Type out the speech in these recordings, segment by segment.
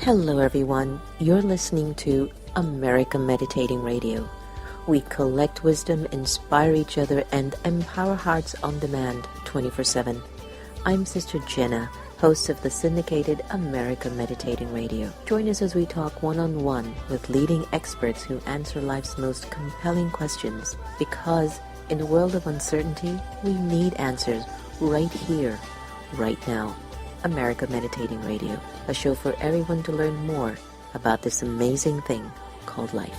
Hello everyone, you're listening to America Meditating Radio. We collect wisdom, inspire each other, and empower hearts on demand 24/7. I'm Sister Jenna, host of the syndicated America Meditating Radio. Join us as we talk one-on-one with leading experts who answer life's most compelling questions. Because in a world of uncertainty, we need answers right here, right now. America Meditating Radio, a show for everyone to learn more about this amazing thing called life.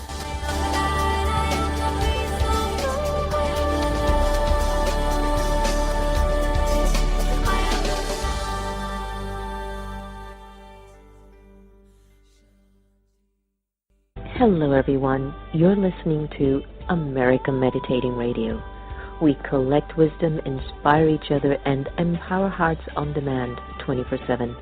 Hello everyone, you're listening to America Meditating Radio. We collect wisdom, inspire each other, and empower hearts on demand 24/7.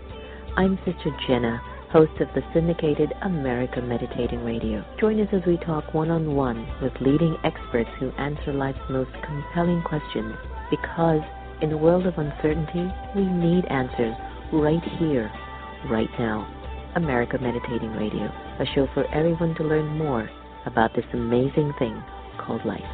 I'm Sister Jenna, host of the syndicated America Meditating Radio. Join us as we talk one-on-one with leading experts who answer life's most compelling questions. Because in a world of uncertainty, we need answers right here, right now. America Meditating Radio, a show for everyone to learn more about this amazing thing called life.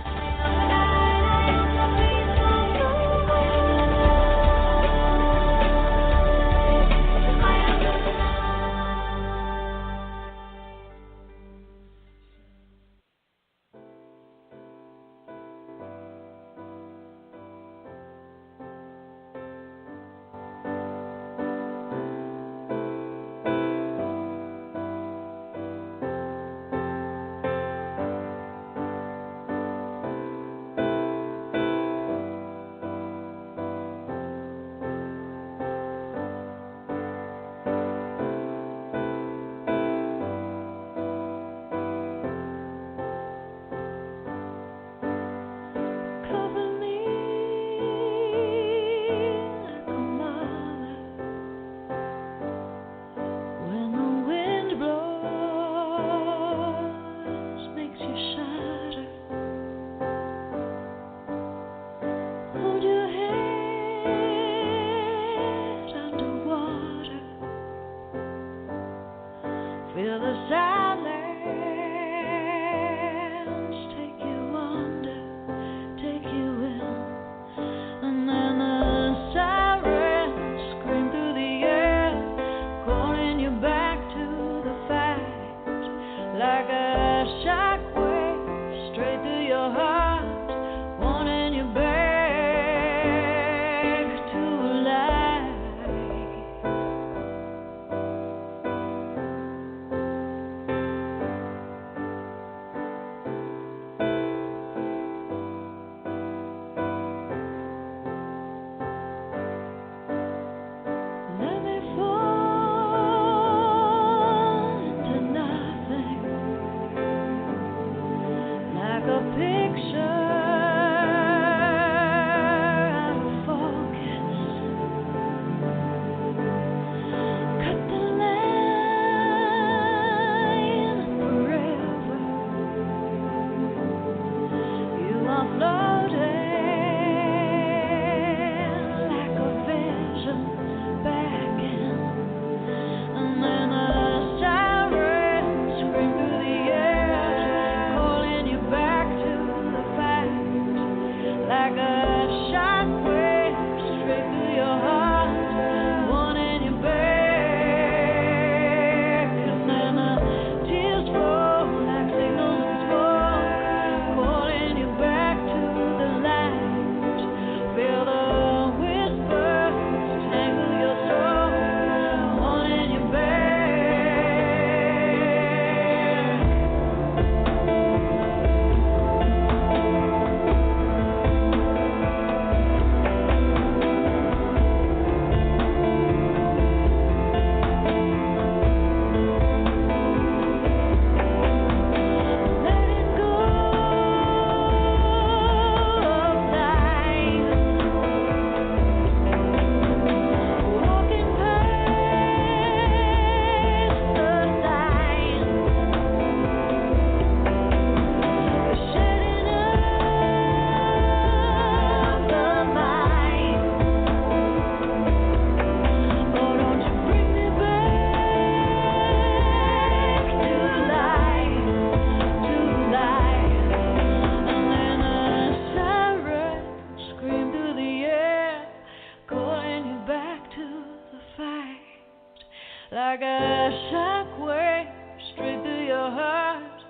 like a shockwave straight through your heart,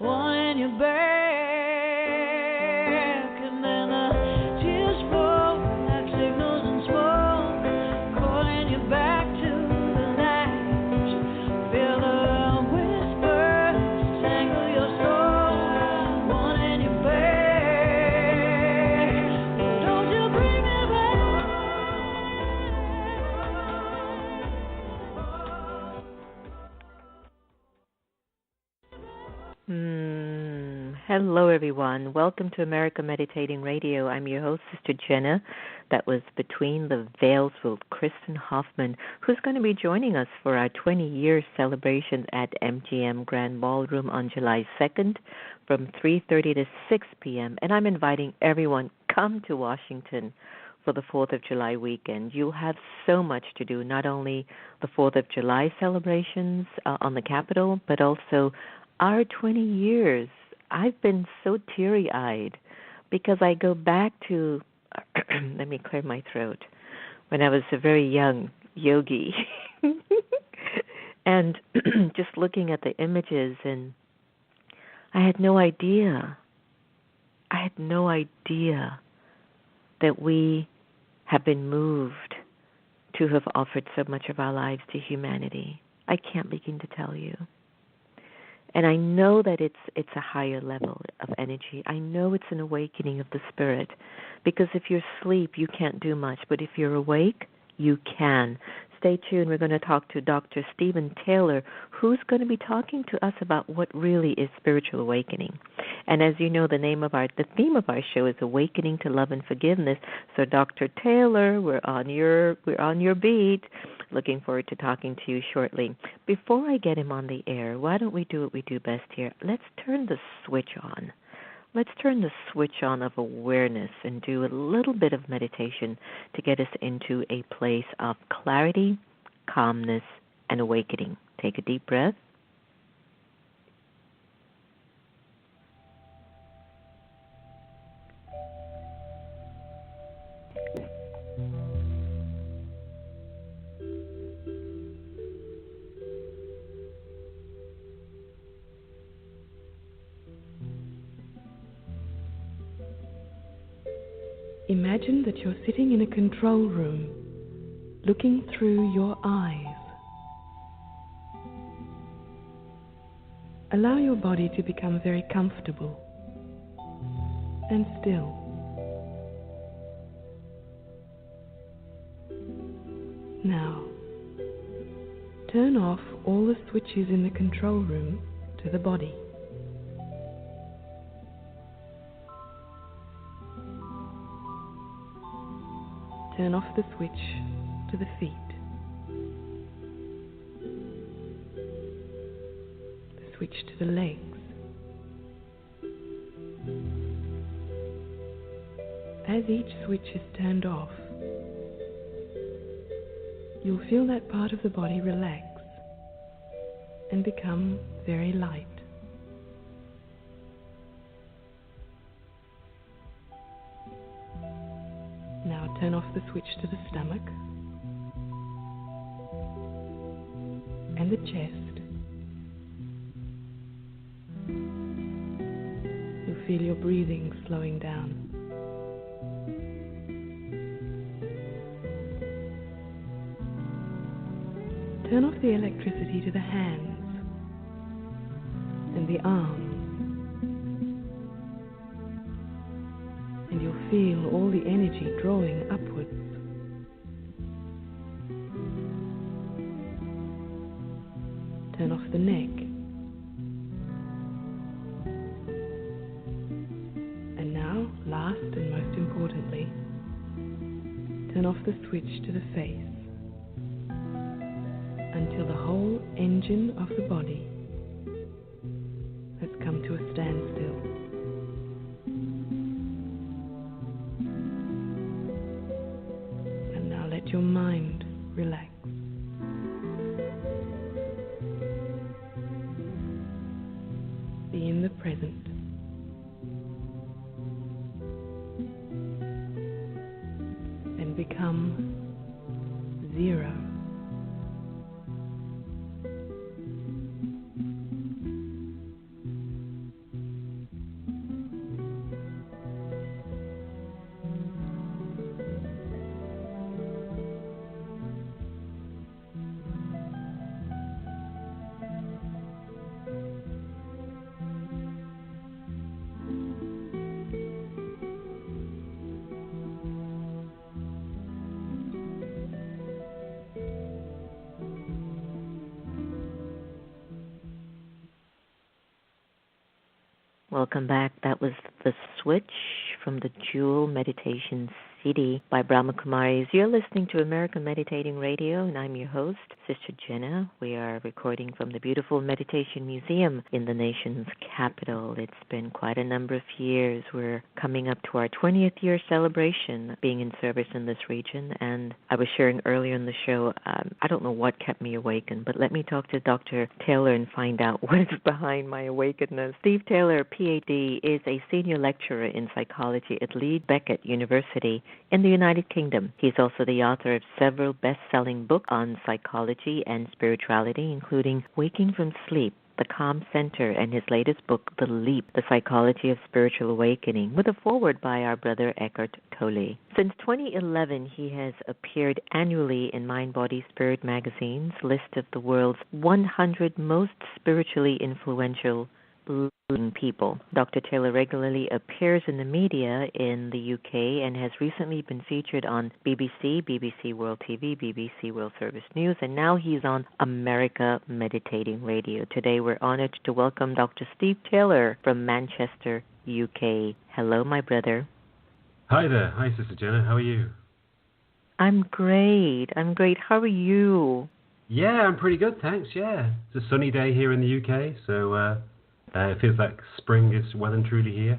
wanting you back. And then the tears fall like signals in smoke, calling you back to the light. Feel the whispers tangle your soul, wanting you back. Don't you bring me back. Hello, everyone. Welcome to America Meditating Radio. I'm your host, Sister Jenna. That was Between the Veils with Kristen Hoffman, who's going to be joining us for our 20-year celebration at MGM Grand Ballroom on July 2nd from 3:30 to 6 p.m. And I'm inviting everyone, come to Washington for the 4th of July weekend. You'll have so much to do, not only the 4th of July celebrations on the Capitol, but also our 20 years. I've been so teary-eyed because I go back to, let me clear my throat, when I was a very young yogi and just looking at the images, and I had no idea that we have been moved to have offered so much of our lives to humanity. I can't begin to tell you. And I know that it's a higher level of energy. I know it's an awakening of the spirit, because if you're asleep, you can't do much. But if you're awake, you can. Stay tuned. We're going to talk to Dr. Stephen Taylor, who's going to be talking to us about what really is spiritual awakening. And as you know, the theme of our show is Awakening to Love and Forgiveness. So, Dr. Taylor, we're on your beat. Looking forward to talking to you shortly. Before I get him on the air, why don't we do what we do best here? Let's turn the switch on. Let's turn the switch on of awareness and do a little bit of meditation to get us into a place of clarity, calmness, and awakening. Take a deep breath. Imagine that you're sitting in a control room, looking through your eyes. Allow your body to become very comfortable and still. Now, turn off all the switches in the control room to the body. Turn off the switch to the feet, the switch to the legs. As each switch is turned off, you'll feel that part of the body relax and become very light. Now turn off the switch to the stomach and the chest. You'll feel your breathing slowing down. Turn off the electricity to the hands and the arms. And you'll feel all the energy drawing upwards. Turn off the neck. And now, last and most importantly, turn off the switch to the face until the whole engine of the body has come to a standstill. Let your mind relax. Be in the present. And become zero. Welcome back. That was The Switch from the Jewel Meditation CD by Brahma Kumaris. You're listening to American Meditating Radio, and I'm your host, Sister Jenna. We are recording from the beautiful Meditation Museum in the nation's capital. It's been quite a number of years. We're coming up to our 20th year celebration being in service in this region, and I was sharing earlier in the show, I don't know what kept me awakened, but let me talk to Dr. Taylor and find out what is behind my awakenedness. Steve Taylor, Ph.D., is a senior lecturer in psychology at Leeds Beckett University in the United Kingdom. He's also the author of several best-selling books on psychology and spirituality, including Waking from Sleep, The Calm Center, and his latest book, The Leap, The Psychology of Spiritual Awakening, with a foreword by our brother Eckhart Tolle. Since 2011, he has appeared annually in Mind, Body, Spirit magazine's list of the world's 100 most spiritually influential people. Dr. Taylor regularly appears in the media in the UK and has recently been featured on BBC, BBC World TV, BBC World Service News, and now he's on America Meditating Radio. Today we're honored to welcome Dr. Steve Taylor from Manchester, UK. Hello, my brother. Hi there. Hi, Sister Jenna. How are you? I'm great. How are you? Yeah, I'm pretty good, thanks. Yeah. It's a sunny day here in the UK, so it feels like spring is well and truly here.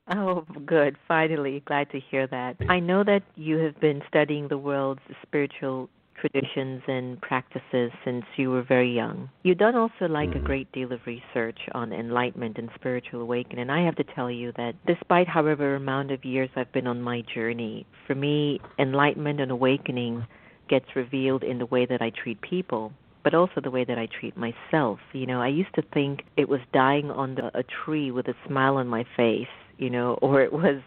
Oh, good. Finally. Glad to hear that. I know that you have been studying the world's spiritual traditions and practices since you were very young. You've done also a great deal of research on enlightenment and spiritual awakening. And I have to tell you that despite however amount of years I've been on my journey, for me, enlightenment and awakening gets revealed in the way that I treat people, but also the way that I treat myself. You know, I used to think it was dying under a tree with a smile on my face, or it was,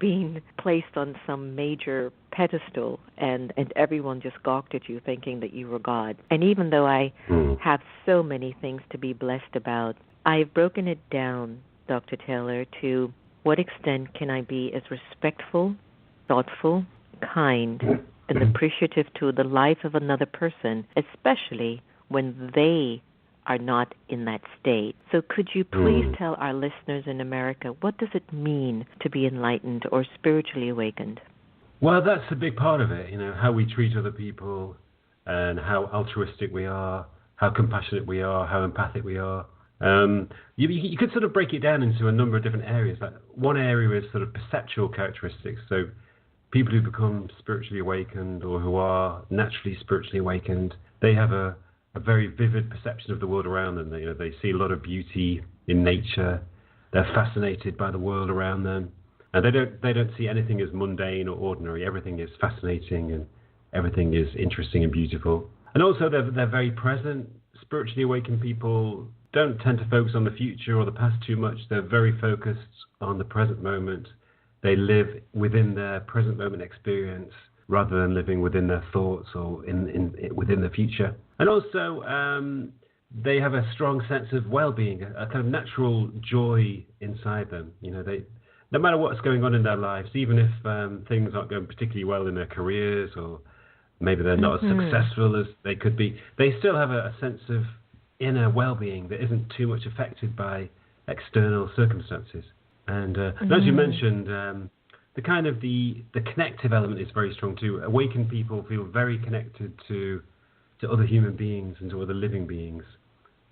being placed on some major pedestal and everyone just gawked at you thinking that you were God. And even though I have so many things to be blessed about, I've broken it down, Dr. Taylor, to what extent can I be as respectful, thoughtful, kind, and appreciative to the life of another person, especially when they are not in that state. So could you please tell our listeners in America, what does it mean to be enlightened or spiritually awakened? Well, that's a big part of it, how we treat other people and how altruistic we are, how compassionate we are, how empathic we are. You could sort of break it down into a number of different areas. Like one area is sort of perceptual characteristics. So people who become spiritually awakened or who are naturally spiritually awakened, they have a very vivid perception of the world around them. They see a lot of beauty in nature. They're fascinated by the world around them, and they don't see anything as mundane or ordinary. Everything is fascinating and everything is interesting and beautiful. And also they're very present. Spiritually awakened people don't tend to focus on the future or the past too much. They're very focused on the present moment. They live within their present moment experience rather than living within their thoughts or within the future. And also, they have a strong sense of well-being, a kind of natural joy inside them. No matter what's going on in their lives, even if things aren't going particularly well in their careers or maybe they're not as successful as they could be, they still have a sense of inner well-being that isn't too much affected by external circumstances. And as you mentioned, the kind of the connective element is very strong too. Awakened people feel very connected to other human beings and to other living beings,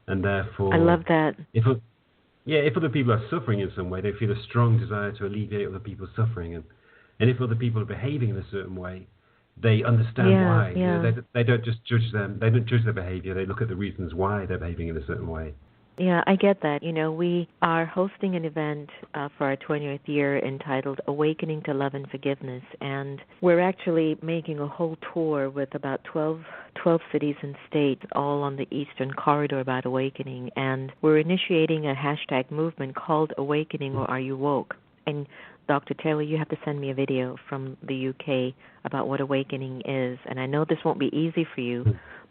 and therefore I love that. If other people are suffering in some way, they feel a strong desire to alleviate other people's suffering, and if other people are behaving in a certain way, they understand why. Yeah. They don't just judge them. They don't judge their behavior. They look at the reasons why they're behaving in a certain way. Yeah, I get that. We are hosting an event for our 20th year entitled Awakening to Love and Forgiveness, and we're actually making a whole tour with about 12 cities and states, all on the Eastern Corridor about awakening, and we're initiating a hashtag movement called Awakening or Are You Woke? And Dr. Taylor, you have to send me a video from the UK about what awakening is, and I know this won't be easy for you,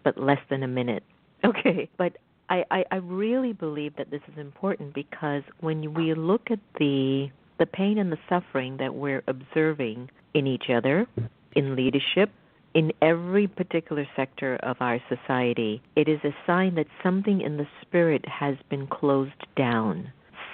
but less than a minute. Okay, but I really believe that this is important because when we look at the pain and the suffering that we're observing in each other, in leadership, in every particular sector of our society, it is a sign that something in the spirit has been closed down.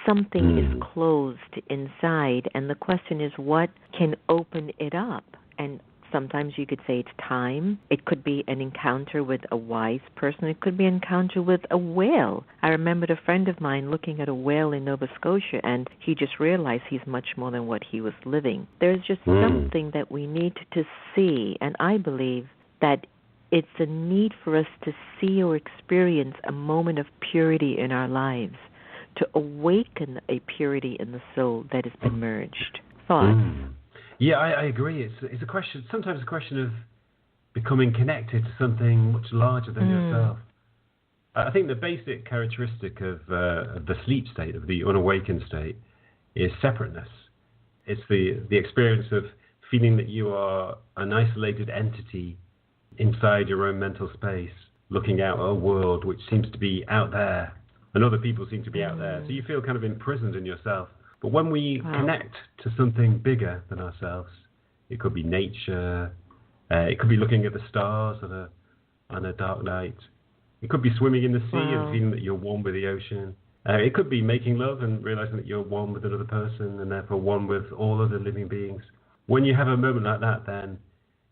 something is closed inside, and the question is, what can open it up? And sometimes you could say it's time. It could be an encounter with a wise person. It could be an encounter with a whale. I remembered a friend of mine looking at a whale in Nova Scotia, and he just realized he's much more than what he was living. There's just something that we need to see, and I believe that it's a need for us to see or experience a moment of purity in our lives, to awaken a purity in the soul that has been merged. Thoughts? Yeah, I agree. It's a question, sometimes a question of becoming connected to something much larger than yourself. I think the basic characteristic of the sleep state, of the unawakened state, is separateness. It's the experience of feeling that you are an isolated entity inside your own mental space, looking out at a world which seems to be out there, and other people seem to be out there. So you feel kind of imprisoned in yourself. But when we connect to something bigger than ourselves, it could be nature, it could be looking at the stars on a dark night, it could be swimming in the sea and feeling that you're one with the ocean, it could be making love and realizing that you're one with another person and therefore one with all other living beings. When you have a moment like that, then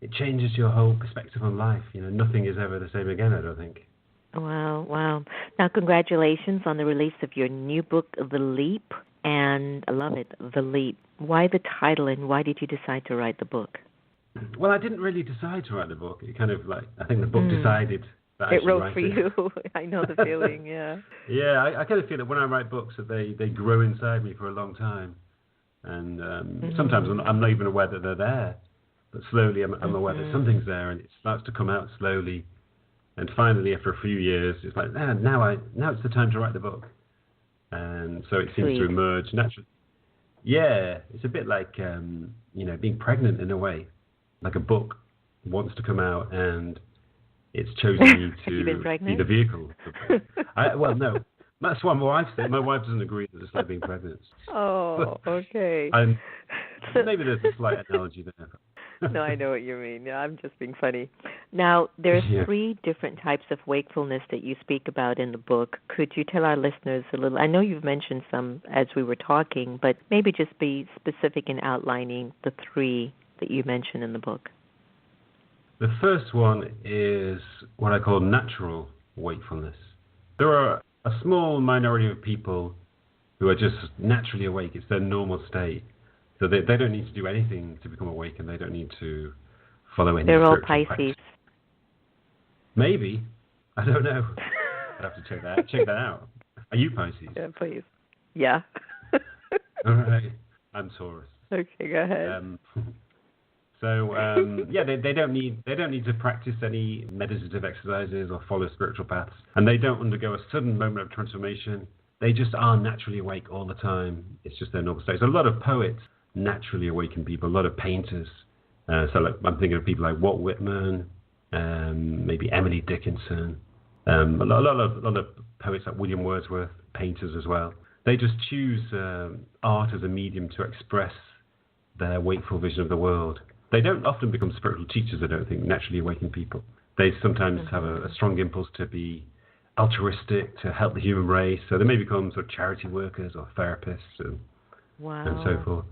it changes your whole perspective on life. You know, nothing is ever the same again, I don't think. Wow. Now, congratulations on the release of your new book, The Leap. And I love it, The Leap. Why the title, and why did you decide to write the book? Well, I didn't really decide to write the book. It kind of I think the book decided that I should wrote write for it. you. I know the feeling, yeah. Yeah, I kind of feel that when I write books, that they grow inside me for a long time. And sometimes I'm not even aware that they're there. But slowly I'm aware that something's there, and it starts to come out slowly. And finally, after a few years, it's like, now it's the time to write the book. And so it seems to emerge naturally. Yeah, it's a bit like, being pregnant in a way. Like a book wants to come out, and it's chosen you to be the vehicle. Well, no, that's what my wife said. My wife doesn't agree that it's like being pregnant. Oh, okay. Maybe there's a slight analogy there. No, I know what you mean. Yeah, I'm just being funny. Now, there's 3 different types of wakefulness that you speak about in the book. Could you tell our listeners a little? I know you've mentioned some as we were talking, but maybe just be specific in outlining the 3 that you mention in the book. The first one is what I call natural wakefulness. There are a small minority of people who are just naturally awake. It's their normal state. So they don't need to do anything to become awake, and they don't need to follow any. They're all Pisces. Practice. Maybe. I don't know. I'd have to check that out. Are you Pisces? Yeah, please. Yeah. All right. I'm Taurus. Okay, go ahead. They don't need to practice any meditative exercises or follow spiritual paths, and they don't undergo a sudden moment of transformation. They just are naturally awake all the time. It's just their normal state. So a lot of poets naturally awaken people, a lot of painters. I'm thinking of people like Walt Whitman, maybe Emily Dickinson, a lot of poets like William Wordsworth, painters as well. They just choose art as a medium to express their wakeful vision of the world. They don't often become spiritual teachers, I don't think, naturally awakened people. They sometimes have a strong impulse to be altruistic, to help the human race. So they may become sort of charity workers or therapists and so forth.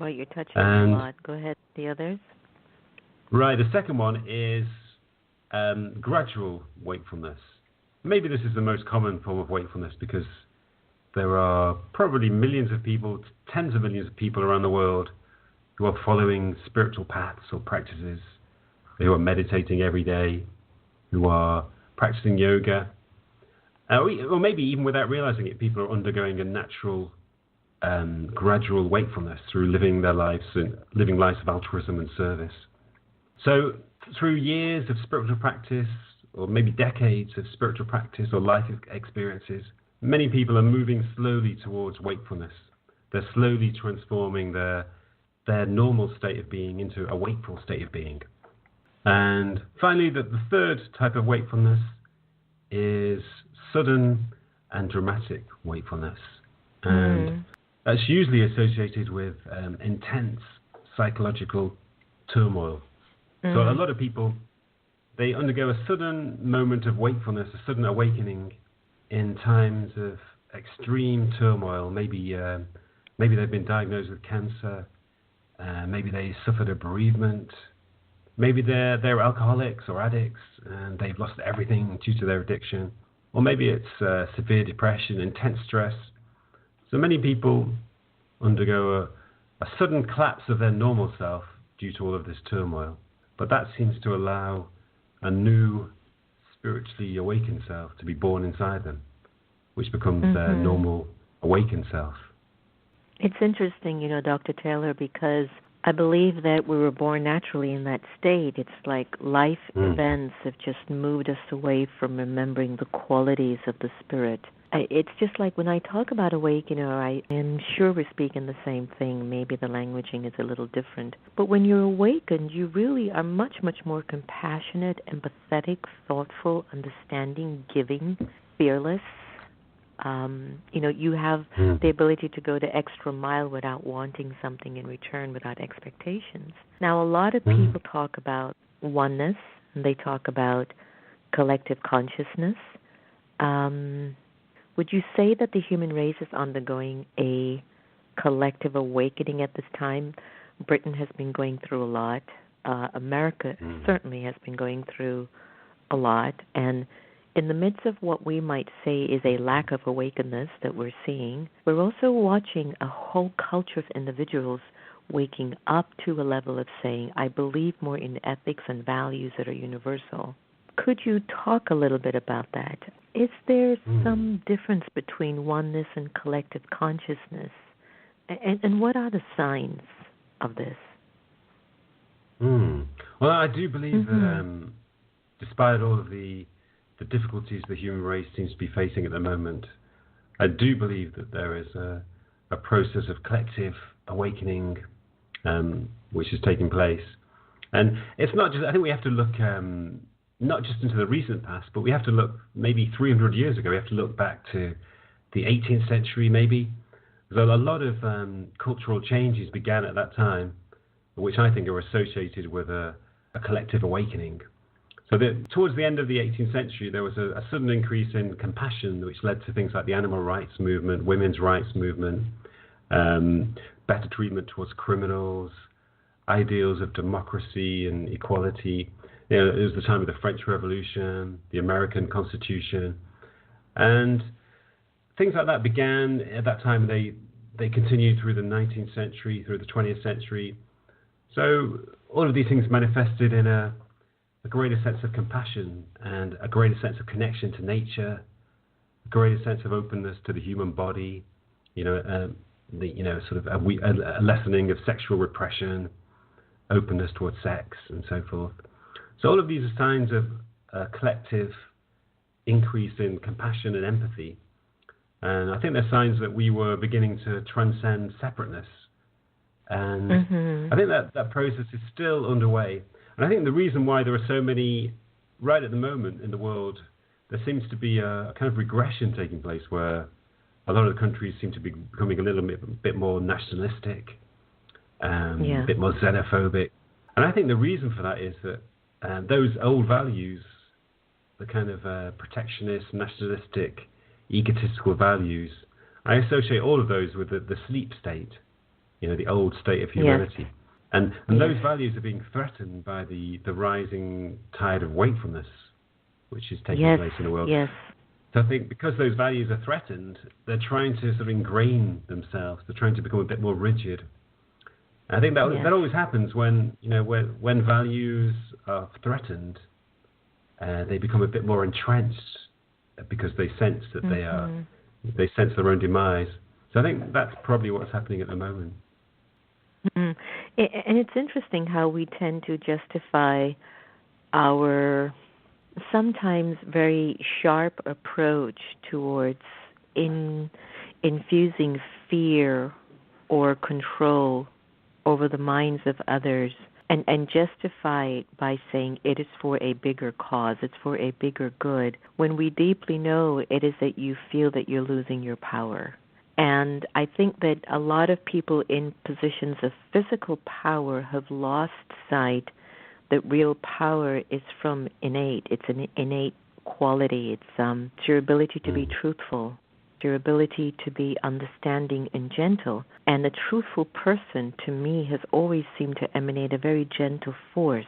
Well, you're touching on a lot. Go ahead, the others. Right, the second one is gradual wakefulness. Maybe this is the most common form of wakefulness because there are probably millions of people, tens of millions of people around the world who are following spiritual paths or practices, who are meditating every day, who are practicing yoga, or maybe even without realizing it, people are undergoing a natural, gradual wakefulness through living their lives and living lives of altruism and service. So through years of spiritual practice, or maybe decades of spiritual practice or life experiences, many people are moving slowly towards wakefulness. They're slowly transforming their normal state of being into a wakeful state of being. And finally, the third type of wakefulness is sudden and dramatic wakefulness. And that's usually associated with intense psychological turmoil. So a lot of people, they undergo a sudden moment of wakefulness, a sudden awakening in times of extreme turmoil. Maybe they've been diagnosed with cancer. Maybe they suffered a bereavement. Maybe they're alcoholics or addicts and they've lost everything due to their addiction. Or maybe it's severe depression, intense stress. So many people undergo a sudden collapse of their normal self due to all of this turmoil. But that seems to allow a new spiritually awakened self to be born inside them, which becomes their normal awakened self. It's interesting, Dr. Taylor, because I believe that we were born naturally in that state. It's like life events have just moved us away from remembering the qualities of the spirit. It's just like when I talk about awakening, I am sure we're speaking the same thing. Maybe the languaging is a little different. But when you're awakened, you really are much, much more compassionate, empathetic, thoughtful, understanding, giving, fearless. You have the ability to go the extra mile without wanting something in return, without expectations. Now, a lot of people talk about oneness, and they talk about collective consciousness. Would you say that the human race is undergoing a collective awakening at this time? Britain has been going through a lot. America certainly has been going through a lot. And in the midst of what we might say is a lack of awakeness that we're seeing, we're also watching a whole culture of individuals waking up to a level of saying, I believe more in ethics and values that are universal. Could you talk a little bit about that? Is there some difference between oneness and collective consciousness? And what are the signs of this? Well, I do believe that despite all of the difficulties the human race seems to be facing at the moment, I do believe that there is a process of collective awakening which is taking place. And it's not just, I think we have to look not just into the recent past, but we have to look maybe 300 years ago. We have to look back to the 18th century maybe. So a lot of cultural changes began at that time, which I think are associated with a collective awakening. So towards the end of the 18th century, there was a sudden increase in compassion, which led to things like the animal rights movement, women's rights movement, better treatment towards criminals, ideals of democracy and equality. It was the time of the French Revolution, the American Constitution, and things like that began at that time. They continued through the 19th century, through the 20th century. So all of these things manifested in a greater sense of compassion and a greater sense of connection to nature, a greater sense of openness to the human body, sort of a lessening of sexual repression, openness towards sex, and so forth. So all of these are signs of a collective increase in compassion and empathy. And I think they're signs that we were beginning to transcend separateness. And I think that process is still underway. And I think the reason why there are so many, right at the moment in the world, there seems to be a kind of regression taking place where a lot of the countries seem to be becoming a little bit more nationalistic, a bit more xenophobic. And I think the reason for that is that those old values, the kind of protectionist, nationalistic, egotistical values, I associate all of those with the sleep state, the old state of humanity. Yes. And those values are being threatened by the rising tide of wakefulness, which is taking place in the world. Yes. So I think because those values are threatened, they're trying to sort of ingrain themselves. They're trying to become a bit more rigid. And I think that always happens when values are threatened. They become a bit more entrenched because they sense that they sense their own demise. So I think that's probably what's happening at the moment. And it's interesting how we tend to justify our sometimes very sharp approach towards infusing fear or control over the minds of others and justify it by saying it is for a bigger cause, it's for a bigger good, when we deeply know it is that you feel that you're losing your power. And I think that a lot of people in positions of physical power have lost sight that real power is from innate. It's an innate quality. It's your ability to be truthful, your ability to be understanding and gentle. And a truthful person, to me, has always seemed to emanate a very gentle force,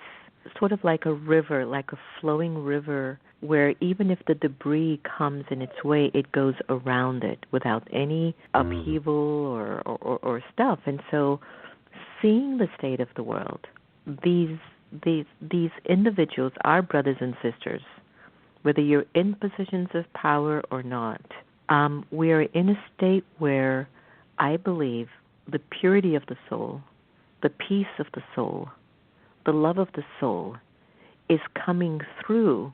sort of like a river, like a flowing river, where even if the debris comes in its way, it goes around it without any upheaval or stuff. And so seeing the state of the world, these individuals, our brothers and sisters, whether you're in positions of power or not, we are in a state where I believe the purity of the soul, the peace of the soul, the love of the soul is coming through.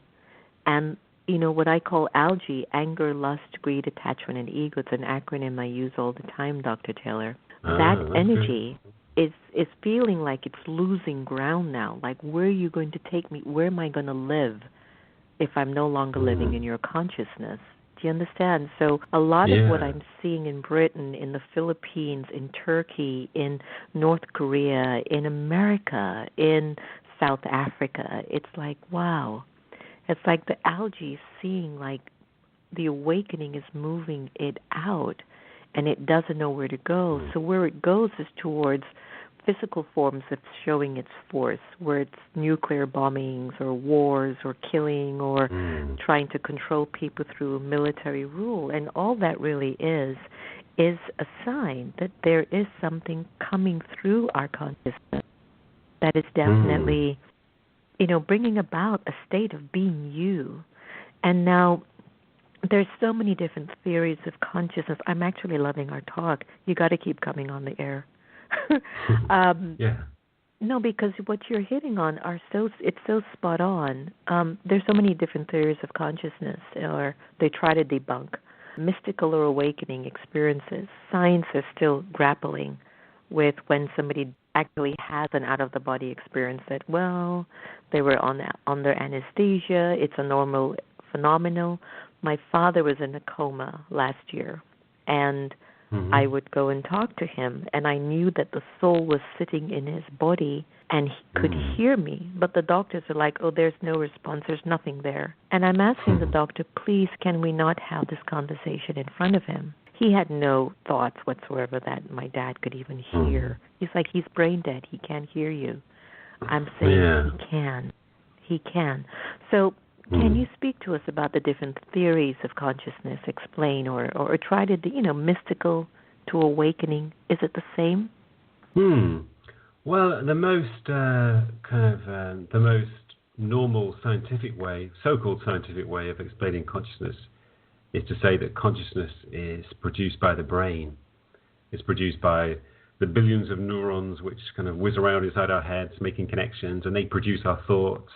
And, what I call algae, anger, lust, greed, attachment, and ego, it's an acronym I use all the time, Dr. Taylor. That energy is feeling like it's losing ground now. Like, where are you going to take me? Where am I going to live if I'm no longer living in your consciousness? Do you understand? So a lot of what I'm seeing in Britain, in the Philippines, in Turkey, in North Korea, in America, in South Africa, it's like, wow. It's like the algae is seeing like the awakening is moving it out, and it doesn't know where to go. So where it goes is towards physical forms of showing its force, where it's nuclear bombings or wars or killing or trying to control people through military rule. And all that really is a sign that there is something coming through our consciousness that is definitely, bringing about a state of being you. And now there's so many different theories of consciousness. I'm actually loving our talk. You got to keep coming on the air. No, because what you're hitting on it's so spot on. There's so many different theories of consciousness, or they try to debunk mystical or awakening experiences. Science is still grappling with when somebody actually has an out-of-the-body experience that, well, they were under anesthesia. It's a normal phenomenon. My father was in a coma last year, and I would go and talk to him, and I knew that the soul was sitting in his body, and he could hear me. But the doctors are like, oh, there's no response. There's nothing there. And I'm asking the doctor, please, can we not have this conversation in front of him? He had no thoughts whatsoever that my dad could even hear. He's like, he's brain dead. He can't hear you. I'm saying he can. He can. So can you speak to us about the different theories of consciousness, explain or try to, mystical to awakening? Is it the same? Well, the most the most normal scientific way, so-called scientific way of explaining consciousness is to say that consciousness is produced by the brain. It's produced by the billions of neurons which kind of whiz around inside our heads, making connections, and they produce our thoughts.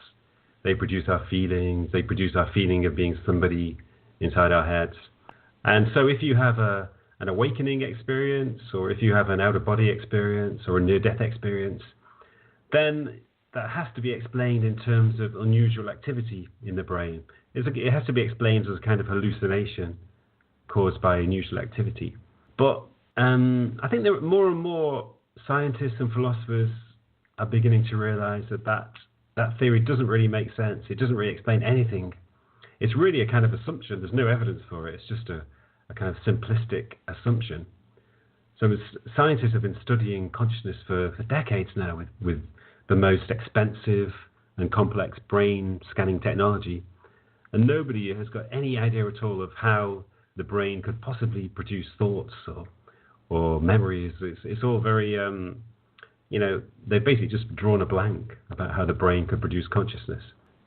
They produce our feelings. They produce our feeling of being somebody inside our heads. And so if you have an awakening experience, or if you have an out-of-body experience or a near-death experience, then that has to be explained in terms of unusual activity in the brain. It has to be explained as a kind of hallucination caused by unusual activity. But I think there are more and more scientists and philosophers are beginning to realize that theory doesn't really make sense. It doesn't really explain anything. It's really a kind of assumption. There's no evidence for it. It's just a kind of simplistic assumption. So scientists have been studying consciousness for decades now with the most expensive and complex brain scanning technology. And nobody has got any idea at all of how the brain could possibly produce thoughts or memories. It's all very... they've basically just drawn a blank about how the brain could produce consciousness.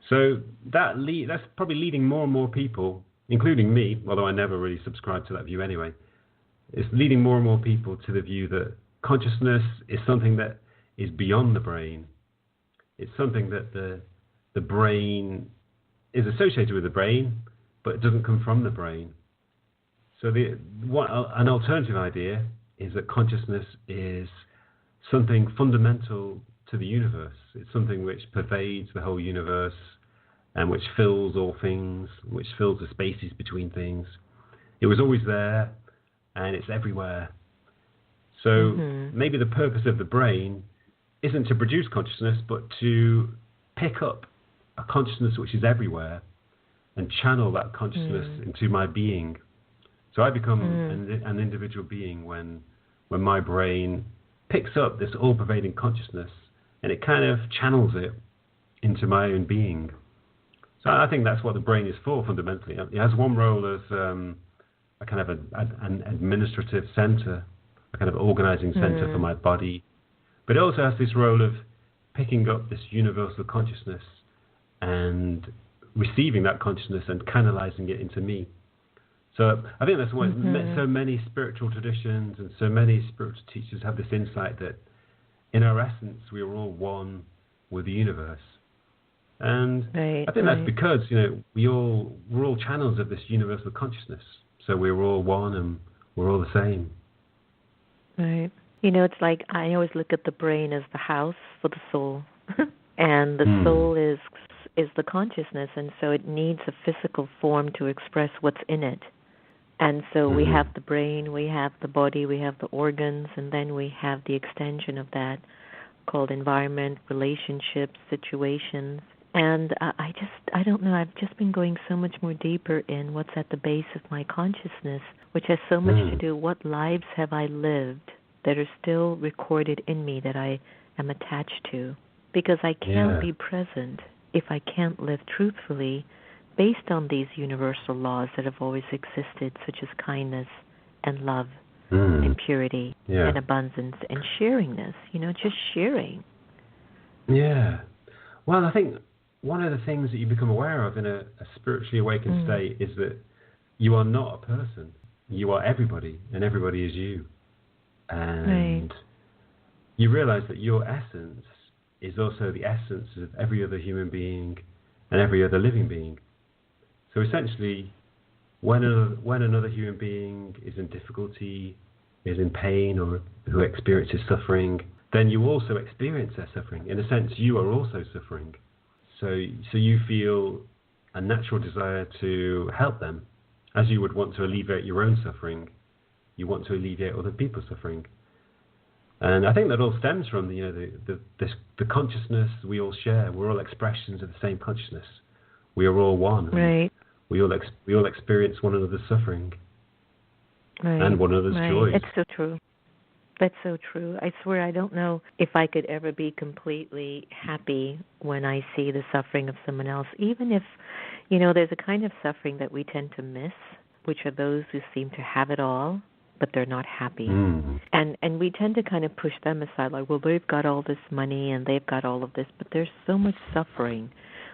So that's probably leading more and more people, including me, although I never really subscribed to that view anyway. It's leading more and more people to the view that consciousness is something that is beyond the brain. It's something that the brain is associated with the brain, but it doesn't come from the brain. So an alternative idea is that consciousness is something fundamental to the universe. It's something which pervades the whole universe and which fills all things, which fills the spaces between things. It was always there and it's everywhere. So maybe the purpose of the brain isn't to produce consciousness, but to pick up a consciousness which is everywhere and channel that consciousness into my being So I become an individual being when my brain picks up this all-pervading consciousness and it kind of channels it into my own being. So I think that's what the brain is for, fundamentally. It has one role as a kind of an administrative center, a kind of organizing center for my body. But it also has this role of picking up this universal consciousness and receiving that consciousness and canalizing it into me. So I think that's why so many spiritual traditions and so many spiritual teachers have this insight that in our essence we are all one with the universe. And I think that's because, we're all channels of this universal consciousness. So we're all one and we're all the same. Right. It's like I always look at the brain as the house for the soul. And the soul is the consciousness, and so it needs a physical form to express what's in it. And so we have the brain, we have the body, we have the organs, and then we have the extension of that called environment, relationships, situations. And I don't know, I've just been going so much more deeper in what's at the base of my consciousness, which has so much to do, what lives have I lived that are still recorded in me that I am attached to. Because I can't be present if I can't live truthfully based on these universal laws that have always existed, such as kindness and love and purity and abundance and sharingness, just sharing. Yeah. Well, I think one of the things that you become aware of in a spiritually awakened state is that you are not a person. You are everybody, and everybody is you. And you realize that your essence is also the essence of every other human being and every other living being. So essentially, when another human being is in difficulty, is in pain, or who experiences suffering, then you also experience their suffering. In a sense, you are also suffering. So you feel a natural desire to help them. As you would want to alleviate your own suffering, you want to alleviate other people's suffering. And I think that all stems from the consciousness we all share. We're all expressions of the same consciousness. We are all one. Right. We all experience one another's suffering and one another's joy. It's so true. That's so true. I swear I don't know if I could ever be completely happy when I see the suffering of someone else, even if, there's a kind of suffering that we tend to miss, which are those who seem to have it all, but they're not happy. And we tend to kind of push them aside, like, well, they've got all this money and they've got all of this, but there's so much suffering.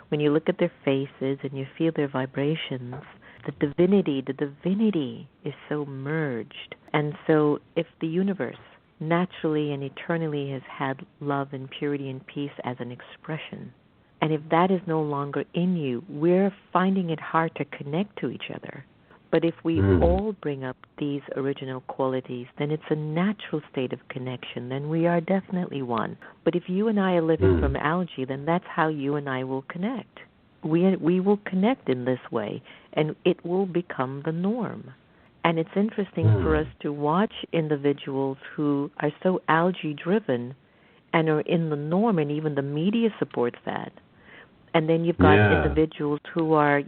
When you look at their faces and you feel their vibrations, the divinity is so merged. And so if the universe naturally and eternally has had love and purity and peace as an expression, and if that is no longer in you, we're finding it hard to connect to each other. But if we all bring up these original qualities, then it's a natural state of connection. Then we are definitely one. But if you and I are living from algae, then that's how you and I will connect. We will connect in this way, and it will become the norm. And it's interesting for us to watch individuals who are so algae-driven and are in the norm, and even the media supports that. And then you've got individuals who are,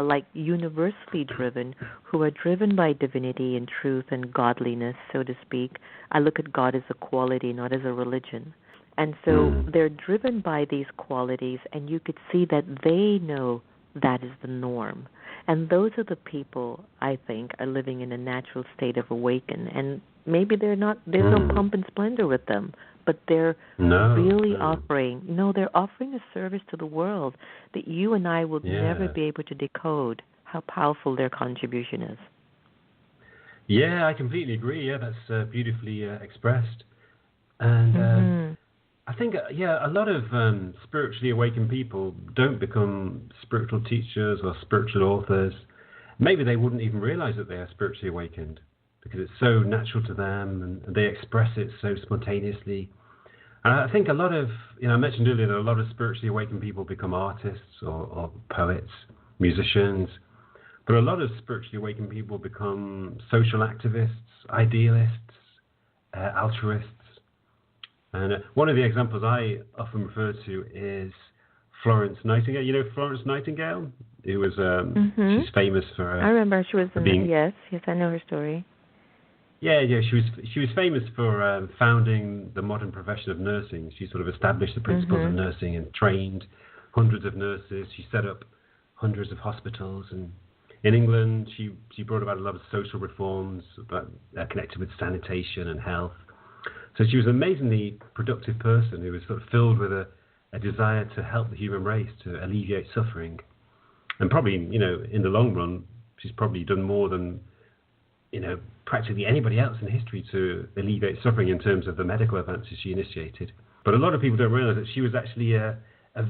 like universally driven, who are driven by divinity and truth and godliness, so to speak. I look at God as a quality, not as a religion. And so they're driven by these qualities, and you could see that they know that is the norm. And those are the people, I think, are living in a natural state of awaken. And maybe there's no pomp and splendor with them, but they're offering a service to the world that you and I will never be able to decode how powerful their contribution is. Yeah, I completely agree. Yeah, that's beautifully expressed. And I think, a lot of spiritually awakened people don't become spiritual teachers or spiritual authors. Maybe they wouldn't even realize that they are spiritually awakened because it's so natural to them and they express it so spontaneously. And I think a lot of, I mentioned earlier that a lot of spiritually awakened people become artists or poets, musicians. But a lot of spiritually awakened people become social activists, idealists, altruists. And one of the examples I often refer to is Florence Nightingale. You know Florence Nightingale? Who was she's famous for. I remember she was being. Yes, I know her story. Yeah. She was famous for founding the modern profession of nursing. She sort of established the principles of nursing and trained hundreds of nurses. She set up hundreds of hospitals, and in England, she brought about a lot of social reforms connected with sanitation and health. So she was an amazingly productive person who was sort of filled with a desire to help the human race, to alleviate suffering. And probably, in the long run, she's probably done more than, practically anybody else in history to alleviate suffering in terms of the medical advances she initiated. But a lot of people don't realize that she was actually a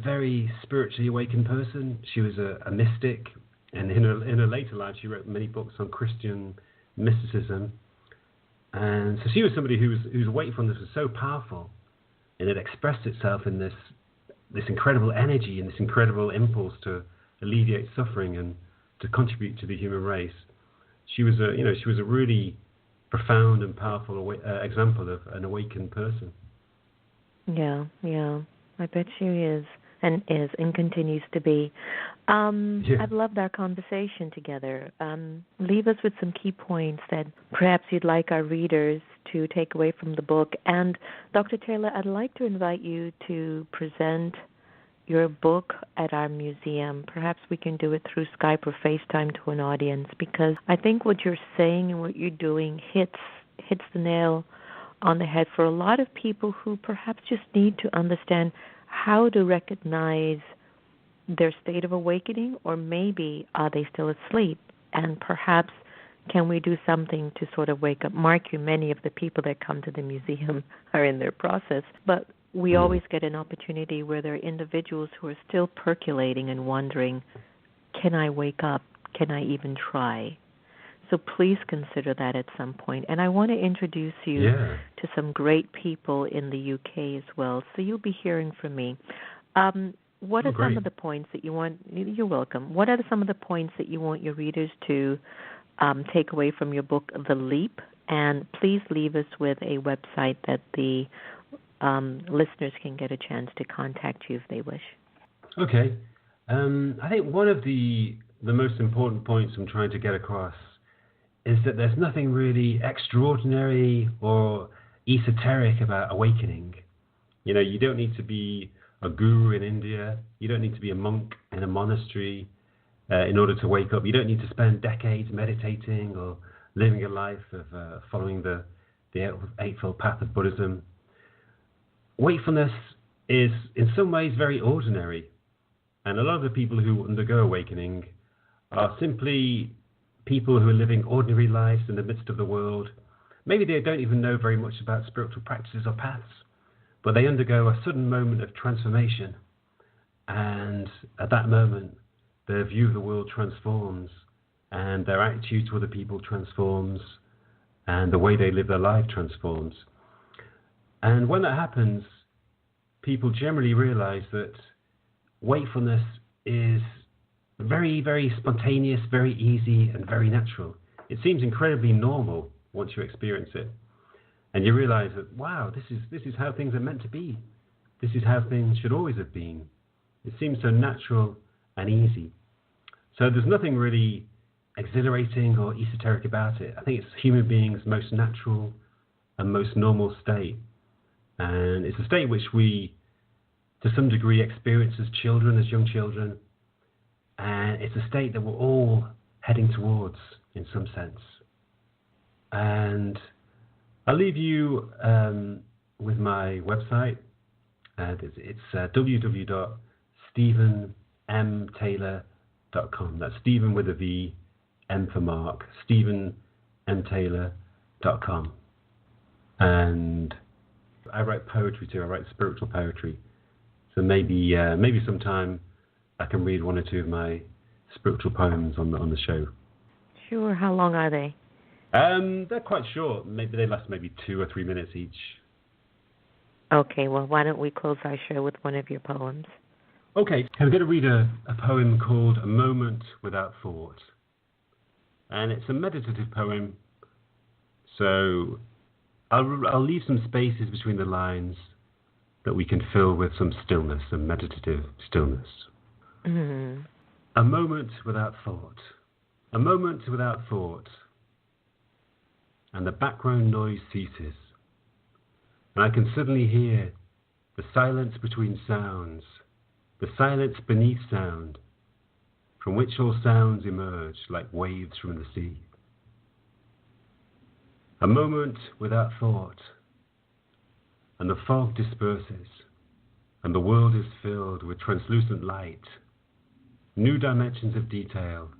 very spiritually awakened person. She was a mystic. And in her later life, she wrote many books on Christian mysticism. And so she was somebody whose wakefulness was so powerful, and it expressed itself in this incredible energy and this incredible impulse to alleviate suffering and to contribute to the human race. She was a really profound and powerful example of an awakened person. Yeah, I bet she is and continues to be. I've loved our conversation together. Leave us with some key points that perhaps you'd like our readers to take away from the book. And Dr. Taylor, I'd like to invite you to present your book at our museum. Perhaps we can do it through Skype or FaceTime to an audience, because I think what you're saying and what you're doing hits the nail on the head for a lot of people who perhaps just need to understand how to recognize their state of awakening, or maybe are they still asleep, and perhaps can we do something to sort of wake up? Mark you, many of the people that come to the museum are in their process, but we always get an opportunity where there are individuals who are still percolating and wondering, can I wake up? Can I even try? So please consider that at some point. And I want to introduce you to some great people in the UK as well. So you'll be hearing from me. What are some of the points that you want? You're welcome. What are some of the points that you want your readers to take away from your book, The Leap? And please leave us with a website that the listeners can get a chance to contact you if they wish. Okay. I think one of the most important points I'm trying to get across is that there's nothing really extraordinary or esoteric about awakening. You don't need to be a guru in India. You don't need to be a monk in a monastery in order to wake up. You don't need to spend decades meditating or living a life of following the Eightfold Path of Buddhism. Wakefulness is in some ways very ordinary. And a lot of the people who undergo awakening are simply people who are living ordinary lives in the midst of the world. Maybe they don't even know very much about spiritual practices or paths, but they undergo a sudden moment of transformation. And at that moment, their view of the world transforms, and their attitude to other people transforms, and the way they live their life transforms. And when that happens, people generally realize that wakefulness is very, very spontaneous, very easy, and very natural. It seems incredibly normal once you experience it. And you realize that, wow, this is how things are meant to be. This is how things should always have been. It seems so natural and easy. So there's nothing really exhilarating or esoteric about it. I think it's human beings' most natural and most normal state. And it's a state which we, to some degree, experience as children, as young children. And it's a state that we're all heading towards in some sense. And I'll leave you with my website. It's www.stephenmtaylor.com. That's Stephen with a V, M for Mark, stephenmtaylor.com. And I write poetry too. I write spiritual poetry. So maybe sometime I can read one or two of my spiritual poems on the show. Sure. How long are they? They're quite short. Maybe they last 2 or 3 minutes each. Okay. Well, why don't we close our show with one of your poems? Okay. I'm going to read a poem called A Moment Without Thought. And it's a meditative poem. So I'll leave some spaces between the lines that we can fill with some stillness, some meditative stillness. Mm. A moment without thought. A moment without thought. And the background noise ceases. And I can suddenly hear the silence between sounds, the silence beneath sound, from which all sounds emerge like waves from the sea. A moment without thought. And the fog disperses, and the world is filled with translucent light, new dimensions of detail,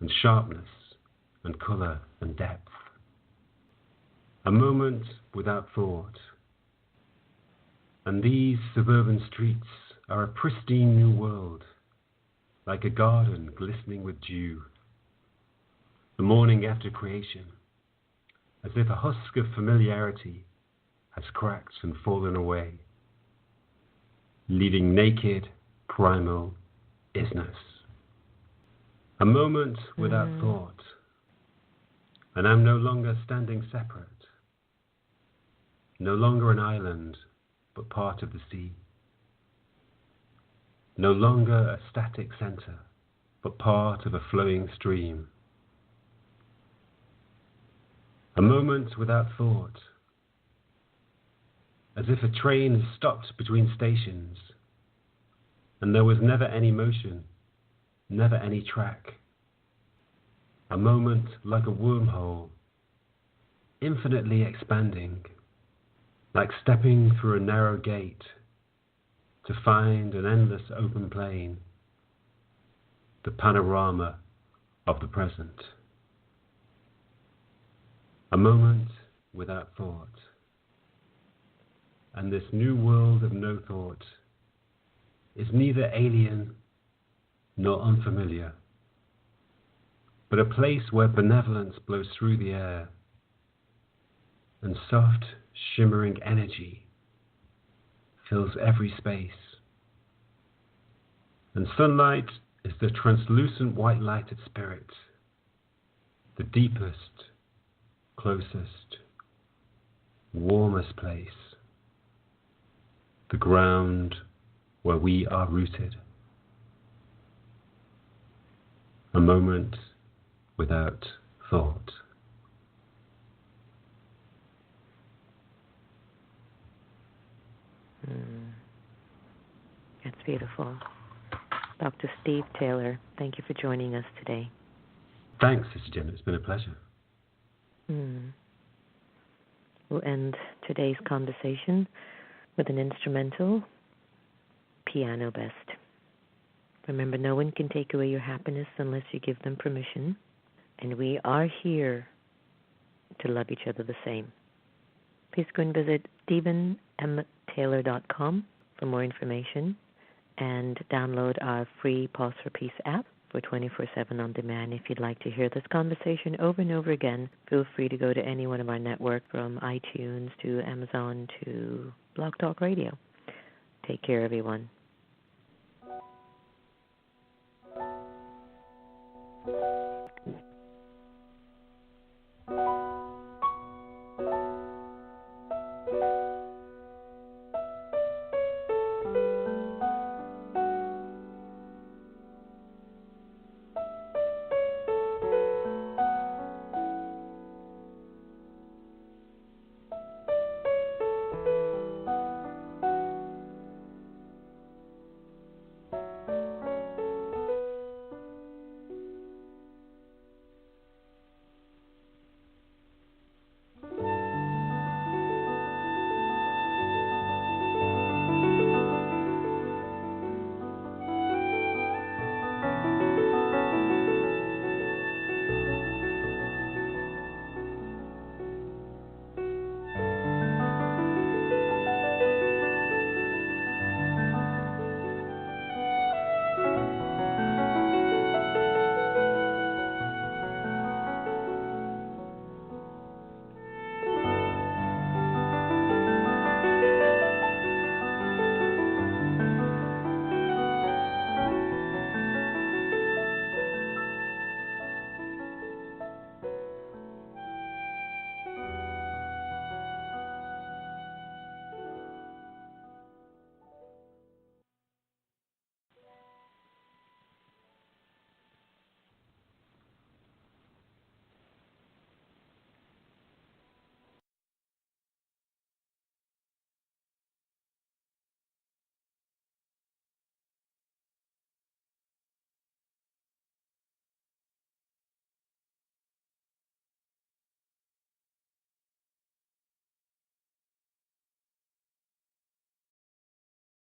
and sharpness, and colour, and depth. A moment without thought. And these suburban streets are a pristine new world, like a garden glistening with dew, the morning after creation, as if a husk of familiarity has cracked and fallen away, leaving naked, primal isness. A moment without thought, and I'm no longer standing separate, no longer an island, but part of the sea, no longer a static centre, but part of a flowing stream. A moment without thought, as if a train has stopped between stations, and there was never any motion, never any track. A moment like a wormhole, infinitely expanding, like stepping through a narrow gate to find an endless open plain, the panorama of the present. A moment without thought. And this new world of no thought is neither alien nor unfamiliar, but a place where benevolence blows through the air, and soft, shimmering energy fills every space. And sunlight is the translucent white light of spirit, the deepest, closest, warmest place, the ground where we are rooted. A moment without thought. That's beautiful. Dr. Steve Taylor, thank you for joining us today. Thanks, Sister Jenna. It's been a pleasure. We'll end today's conversation with an instrumental, Piano Best. Remember, no one can take away your happiness unless you give them permission. And we are here to love each other the same. Please go and visit StephenMTaylor.com for more information and download our free Pause for Peace app for 24/7 on demand. If you'd like to hear this conversation over and over again, feel free to go to any one of our networks, from iTunes to Amazon to Blog Talk Radio. Take care, everyone.